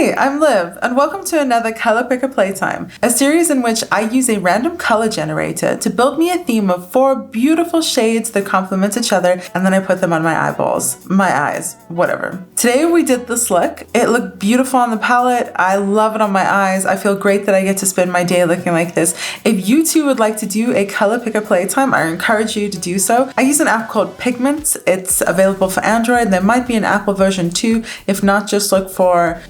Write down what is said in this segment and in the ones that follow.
Hey, I'm Liv, and welcome to another Color Picker Playtime, a series in which I use a random color generator to build me a theme of 4 beautiful shades that complement each other, and then I put them on my eyeballs, my eyes, whatever. Today we did this look. It looked beautiful on the palette. I love it on my eyes. I feel great that I get to spend my day looking like this. If you too would like to do a Color Picker Playtime, I encourage you to do so. I use an app called Pigments. It's available for Android. There might be an Apple version too. If not, just look for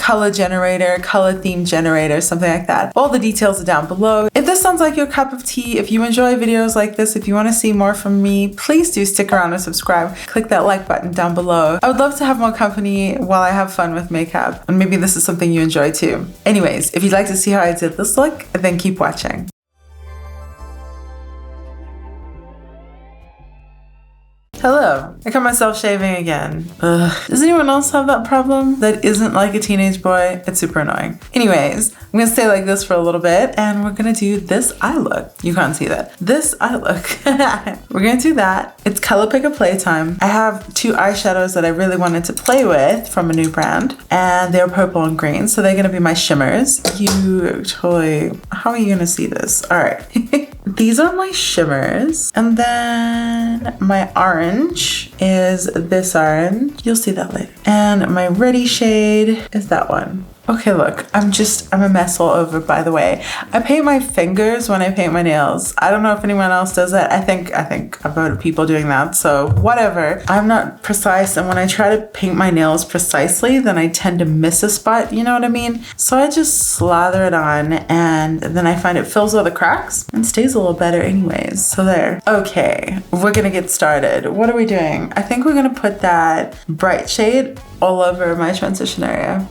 color generator, color theme generator, something like that. All the details are down below. If this sounds like your cup of tea, if you enjoy videos like this, if you want to see more from me, please do stick around and subscribe. Click that like button down below. I would love to have more company while I have fun with makeup, and maybe this is something you enjoy too. Anyways, if you'd like to see how I did this look, then keep watching. Hello, I caught myself shaving again. Ugh. Does anyone else have that problem that isn't like a teenage boy? It's super annoying. Anyways, I'm gonna stay like this for a little bit and we're gonna do this eye look. You can't see that. This eye look. We're gonna do that. It's Color Picker Playtime. I have 2 eyeshadows that I really wanted to play with from a new brand, and they're purple and green, so they're gonna be my shimmers. How are you gonna see this? All right. These are my shimmers, and then my orange is this orange. You'll see that later. And my ready shade is that one. Okay, look, I'm a mess all over, by the way. I paint my fingers when I paint my nails. I don't know if anyone else does that. I think I've heard of people doing that, so whatever. I'm not precise, and when I try to paint my nails precisely, then I tend to miss a spot, you know what I mean? So I just slather it on, and then I find it fills all the cracks and stays a little better anyways, so there. Okay, we're gonna get started. What are we doing? I think we're gonna put that bright shade all over my transition area.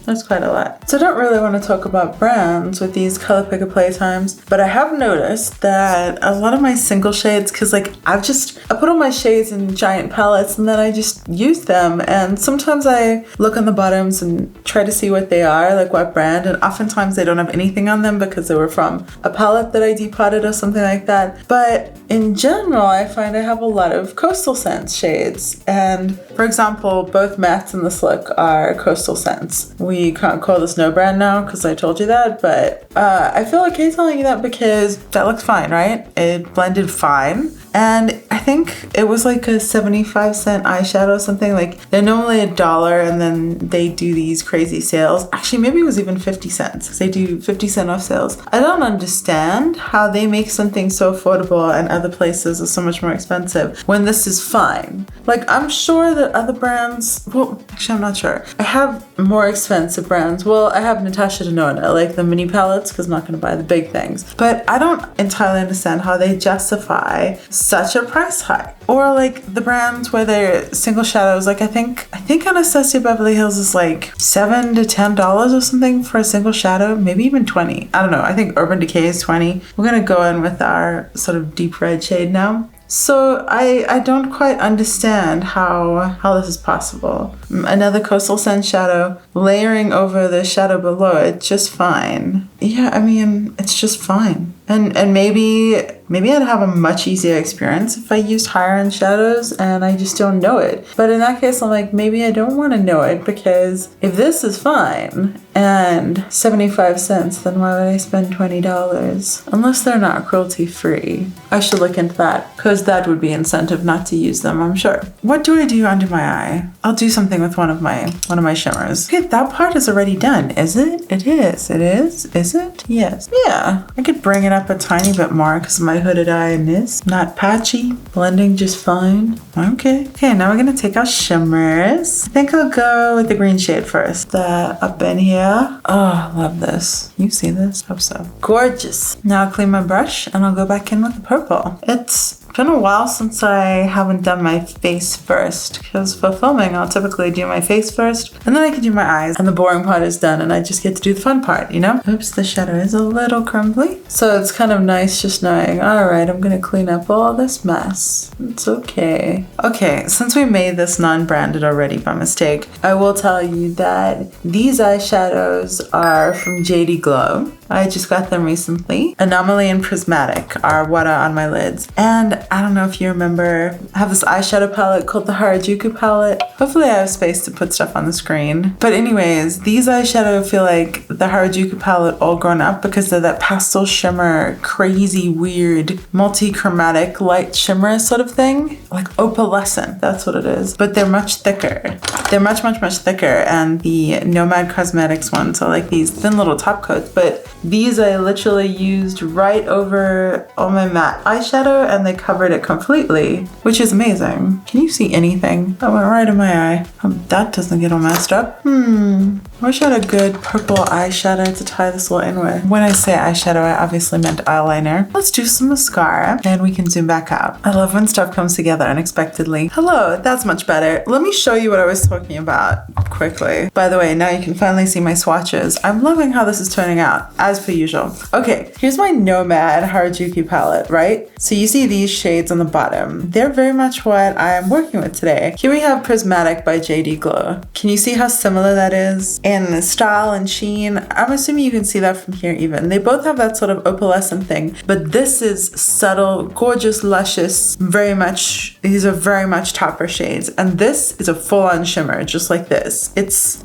That's quite a lot. So I don't really want to talk about brands with these Color Picker Playtimes, but I have noticed that a lot of my single shades, because like I put all my shades in giant palettes and then I just use them, and sometimes I look on the bottoms and try to see what they are, like what brand, and oftentimes they don't have anything on them because they were from a palette that I depotted or something like that. But in general, I find I have a lot of Coastal Scents shades, and for example, both mattes in this look are Coastal Scents. We can't call this no brand now because I told you that, but I feel okay telling you that because that looks fine, right? It blended fine. And I think it was like a 75-cent eyeshadow or something. Like they're normally $1 and then they do these crazy sales. Actually, maybe it was even 50 cents. They do 50% off sales. I don't understand how they make something so affordable and other places are so much more expensive when this is fine. Like I'm sure that other brands, well, actually I'm not sure. I have more expensive brands. Well, I have Natasha Denona, like the mini palettes, because I'm not going to buy the big things. But I don't entirely understand how they justify such a price hike. Or like the brands where they're single shadows, like I think Anastasia Beverly Hills is like $7 to $10 or something for a single shadow, maybe even 20. I don't know. I think Urban Decay is 20. We're gonna go in with our sort of deep red shade now. So I don't quite understand how this is possible. Another Coastal Scent shadow layering over the shadow below it, just fine. Yeah, I mean, it's just fine. And maybe I'd have a much easier experience if I used higher end shadows and I just don't know it. But in that case, I'm like, maybe I don't want to know it, because if this is fine and 75 cents, then why would I spend $20? Unless they're not cruelty free. I should look into that, because that would be incentive not to use them, I'm sure. What do I do under my eye? I'll do something with one of my shimmers. Okay, that part is already done, is it? It is. It is? Is it? Yes. Yeah. I could bring it up a tiny bit more because my hooded eye in this. Not patchy. Blending just fine. Okay. Okay, now we're gonna take our shimmers. I think I'll go with the green shade first. The up in here. Oh, I love this. You see this? Hope so. Gorgeous. Now I'll clean my brush and I'll go back in with the purple. It's been a while since I haven't done my face first, because for filming I'll typically do my face first and then I can do my eyes and the boring part is done and I just get to do the fun part, you know? Oops, the shadow is a little crumbly. So it's kind of nice just knowing, alright, I'm gonna clean up all this mess. It's okay. Okay, since we made this non-branded already by mistake, I will tell you that these eyeshadows are from JD Glow. I just got them recently. Anomaly and Prismatic are what are on my lids. And I don't know if you remember, I have this eyeshadow palette called the Harajuku palette. Hopefully I have space to put stuff on the screen. But anyways, these eyeshadow feel like the Harajuku palette all grown up because they're that pastel shimmer, crazy, weird, multi-chromatic light shimmer sort of thing. Like opalescent, that's what it is. But they're much thicker. They're much, much, much thicker. And the Nomad Cosmetics ones are like these thin little top coats. But these I literally used right over all my matte eyeshadow and they covered it completely, which is amazing. Can you see anything? That went right in my eye. That doesn't get all messed up. I wish I had a good purple eyeshadow to tie this all in with. When I say eyeshadow, I obviously meant eyeliner. Let's do some mascara and we can zoom back out. I love when stuff comes together unexpectedly. Hello, that's much better. Let me show you what I was talking about quickly. By the way, now you can finally see my swatches. I'm loving how this is turning out, as per usual. Okay, here's my Nomad Harajuku palette, right? So you see these shades on the bottom. They're very much what I'm working with today. Here we have Prismatic by JD Glow. Can you see how similar that is in style and sheen? I'm assuming you can see that from here even. They both have that sort of opalescent thing, but this is subtle, gorgeous, luscious, these are very much topper shades. And this is a full-on shimmer, just like this. It's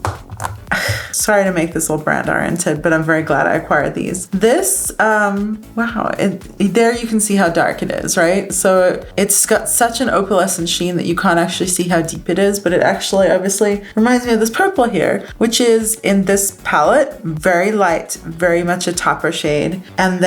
sorry to make this all brand oriented, but I'm very glad I acquired these. This, wow, there you can see how dark it is, right? So it's got such an opalescent sheen that you can't actually see how deep it is, but it actually obviously reminds me of this purple here, which is in this palette, very light, very much a topper shade. And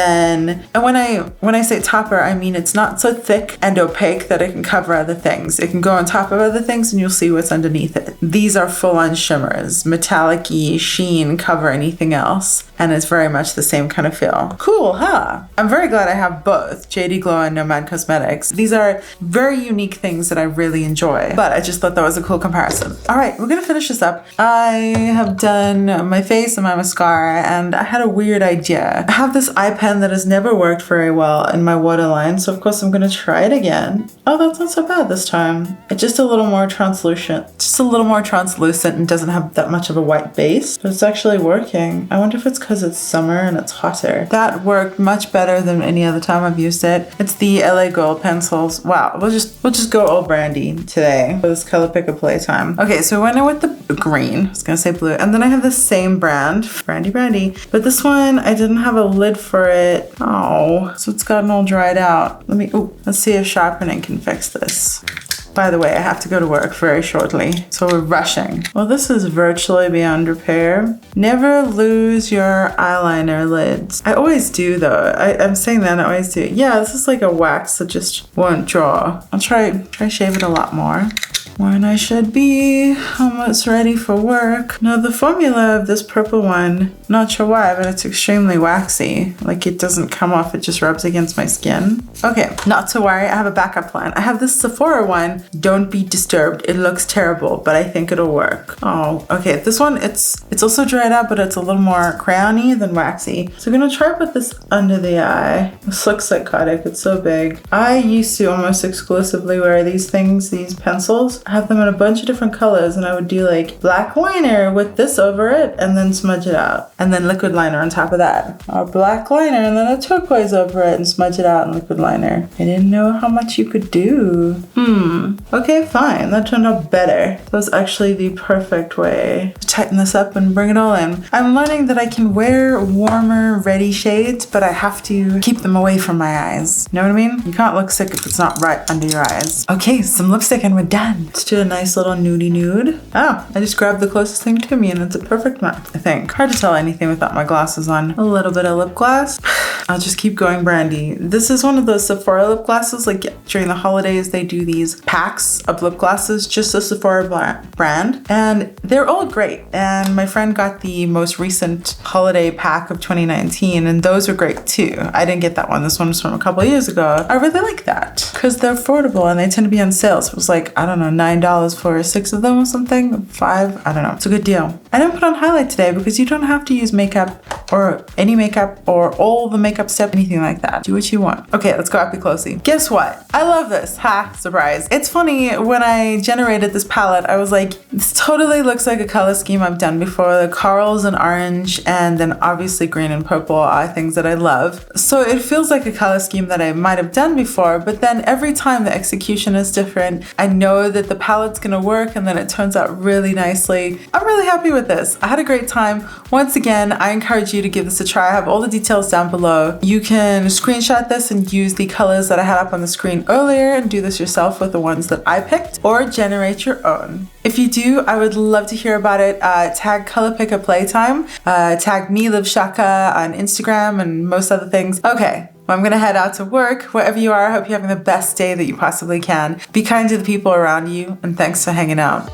when I say topper, I mean it's not so thick and opaque that it can cover other things. It can go on top of other things and you'll see what's underneath it. These are full-on shimmers, metallic-y sheen, cover anything else, and it's very much the same kind of feel. Cool, huh? I'm very glad I have both JD Glow and Nomad Cosmetics. These are very unique things that I really enjoy, but I just thought that was a cool comparison. All right, we're gonna finish this up. I have done my face and my mascara, and I had a weird idea. I have this eye pen that has never worked very well in my waterline, so of course I'm gonna try it again. Oh, that's not so bad this time. It's just a little more translucent. And doesn't have that much of a white base, but it's actually working. I wonder if it's because it's summer and it's hotter. That worked much better than any other time I've used it. It's the LA Gold pencils. Wow, we'll just go all brandy today for this Color Picker Playtime. Okay, so we went in with the green. I was gonna say blue, and then I have the same brand, brandy, but this one I didn't have a lid for it. Oh, so it's gotten all dried out. Let's see if sharpening can fix this. By the way, I have to go to work very shortly, so we're rushing. Well, this is virtually beyond repair. Never lose your eyeliner lids. I always do though. I'm saying that I always do. Yeah, this is like a wax that just won't draw. I'll try shave it a lot more. When I should be almost ready for work. Now the formula of this purple one, not sure why, but it's extremely waxy. Like it doesn't come off, it just rubs against my skin. Okay, not to worry, I have a backup plan. I have this Sephora one, Don't Be Disturbed. It looks terrible, but I think it'll work. Oh, okay, this one, it's also dried out, but it's a little more crayony than waxy. So I'm gonna try to put this under the eye. This looks psychotic, it's so big. I used to almost exclusively wear these things, these pencils. I have them in a bunch of different colors, and I would do like black liner with this over it and then smudge it out, and then liquid liner on top of that, or black liner and then a turquoise over it and smudge it out in liquid liner. I didn't know how much you could do. Okay, fine, that turned out better. That was actually the perfect way to tighten this up and bring it all in. I'm learning that I can wear warmer, ready shades, but I have to keep them away from my eyes. You know what I mean? You can't look sick if it's not right under your eyes. Okay, some lipstick and we're done. Let's do a nice little nudie nude. Oh, I just grabbed the closest thing to me and it's a perfect match, I think. Hard to tell anything without my glasses on. A little bit of lip gloss. I'll just keep going brandy. This is one of those Sephora lip glosses. Like during the holidays, they do these packs of lip glosses, just a Sephora brand, and they're all great. And my friend got the most recent holiday pack of 2019, and those are great too. I didn't get that one. This one was from a couple of years ago. I really like that because they're affordable and they tend to be on sale. So it was like, I don't know, $9 for 6 of them or something, $5, I don't know. It's a good deal. I didn't put on highlight today because you don't have to use makeup or any makeup or all the makeup step, anything like that. Do what you want. Okay, let's go up closely. Guess what? I love this. Ha, surprise. It's funny, when I generated this palette, I was like, this totally looks like a color scheme I've done before. The corals and orange, and then obviously green and purple are things that I love. So it feels like a color scheme that I might have done before, but then every time the execution is different. I know that the palette's gonna work, and then it turns out really nicely. I'm really happy with this. I had a great time. Once again, I encourage you to give this a try. I have all the details down below. You can screenshot this and use the colors that I had up on the screen earlier and do this yourself with the ones that I picked, or generate your own. If you do, I would love to hear about it. Tag Color Picker Playtime, tag me, Liv Shaka, on Instagram and most other things. Okay, well, I'm gonna head out to work. Wherever you are, I hope you're having the best day that you possibly can. Be kind to the people around you, and thanks for hanging out.